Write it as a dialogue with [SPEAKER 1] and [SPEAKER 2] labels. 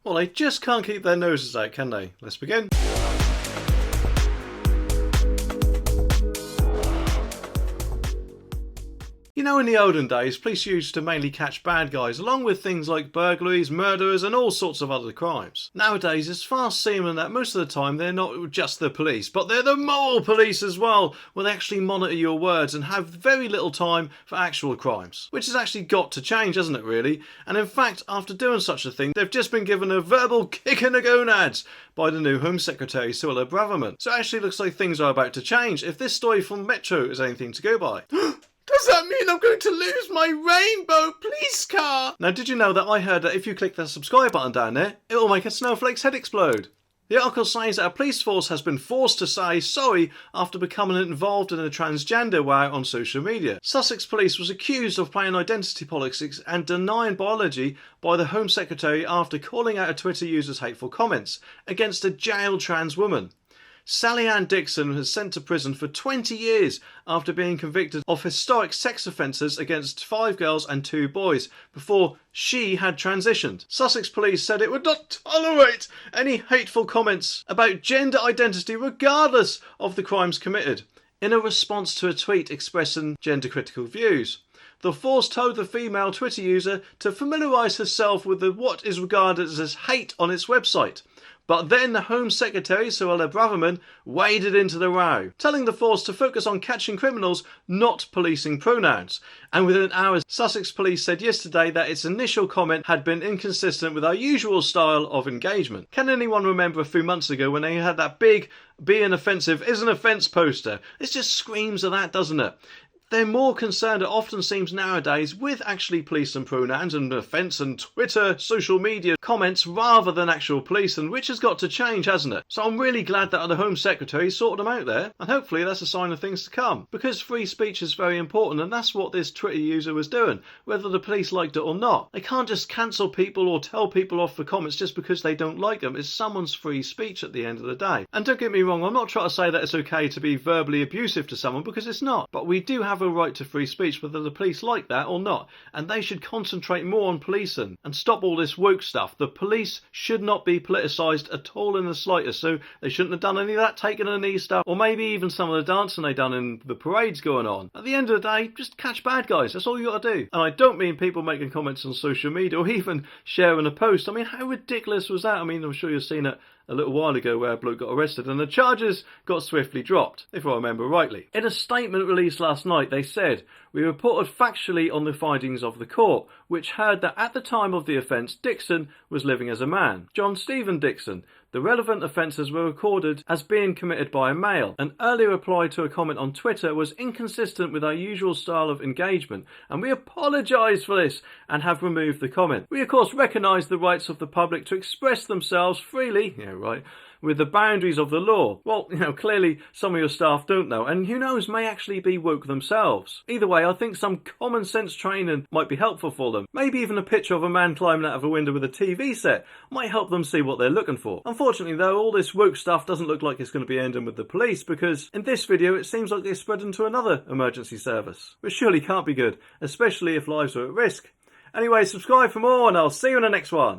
[SPEAKER 1] Well, they just can't keep their noses out, can they? Let's begin. You know, in the olden days, police used to mainly catch bad guys, along with things like burglaries, murderers and all sorts of other crimes. Nowadays, it's fast seeming that most of the time they're not just the police, but they're the moral police as well, where they actually monitor your words and have very little time for actual crimes. Which has actually got to change, hasn't it, really? And in fact, after doing such a thing, they've just been given a verbal kick in the gonads by the new Home Secretary, Suella Braverman. So it actually looks like things are about to change, if this story from Metro is anything to go by. Does that mean I'm going to lose my rainbow police car? Now, did you know that I heard that if you click the subscribe button down there, it will make a snowflake's head explode? The article says that a police force has been forced to say sorry after becoming involved in a transgender row on social media. Sussex Police was accused of playing identity politics and denying biology by the Home Secretary after calling out a Twitter user's hateful comments against a jailed trans woman. Sally Ann Dixon was sent to prison for 20 years after being convicted of historic sex offences against 5 girls and 2 boys before she had transitioned. Sussex Police said it would not tolerate any hateful comments about gender identity regardless of the crimes committed, in a response to a tweet expressing gender-critical views. The force told the female Twitter user to familiarise herself with what is regarded as hate on its website. But then the Home Secretary, Suella Braverman, waded into the row, telling the force to focus on catching criminals, not policing pronouns. And within hours, Sussex Police said yesterday that its initial comment had been inconsistent with our usual style of engagement. Can anyone remember a few months ago when they had that big "being offensive is an offence" poster? It just screams of that, doesn't it? They're more concerned, it often seems nowadays, with actually policing pronouns and offence and Twitter, social media comments rather than actual policing, which has got to change, hasn't it? So I'm really glad that the Home Secretary sorted them out there, and hopefully that's a sign of things to come. Because free speech is very important, and that's what this Twitter user was doing, whether the police liked it or not. They can't just cancel people or tell people off for comments just because they don't like them. It's someone's free speech at the end of the day. And don't get me wrong, I'm not trying to say that it's okay to be verbally abusive to someone, because it's not. But we do have a right to free speech whether the police like that or not, and they should concentrate more on policing and stop all this woke stuff. The police should not be politicised at all in the slightest, so they shouldn't have done any of that taking a knee stuff, or maybe even some of the dancing they done in the parades going on. At the end of the day, just catch bad guys, that's all you got to do. And I don't mean people making comments on social media or even sharing a post. I mean, how ridiculous was that? I mean, I'm sure you've seen it a little while ago where a bloke got arrested and the charges got swiftly dropped, if I remember rightly. In a statement released last night, they said, "We reported factually on the findings of the court, which heard that at the time of the offence, Dixon was living as a man, John Stephen Dixon. The relevant offences were recorded as being committed by a male. An earlier reply to a comment on Twitter was inconsistent with our usual style of engagement, and we apologise for this and have removed the comment. We of course recognise the rights of the public to express themselves freely," with the boundaries of the law. Well, clearly some of your staff don't know, and who knows, may actually be woke themselves. Either way, I think some common sense training might be helpful for them. Maybe even a picture of a man climbing out of a window with a TV set might help them see what they're looking for. Unfortunately though, all this woke stuff doesn't look like it's going to be ending with the police, because in this video it seems like they're spreading to another emergency service, which surely can't be good, especially if lives are at risk. Anyway, subscribe for more and I'll see you in the next one.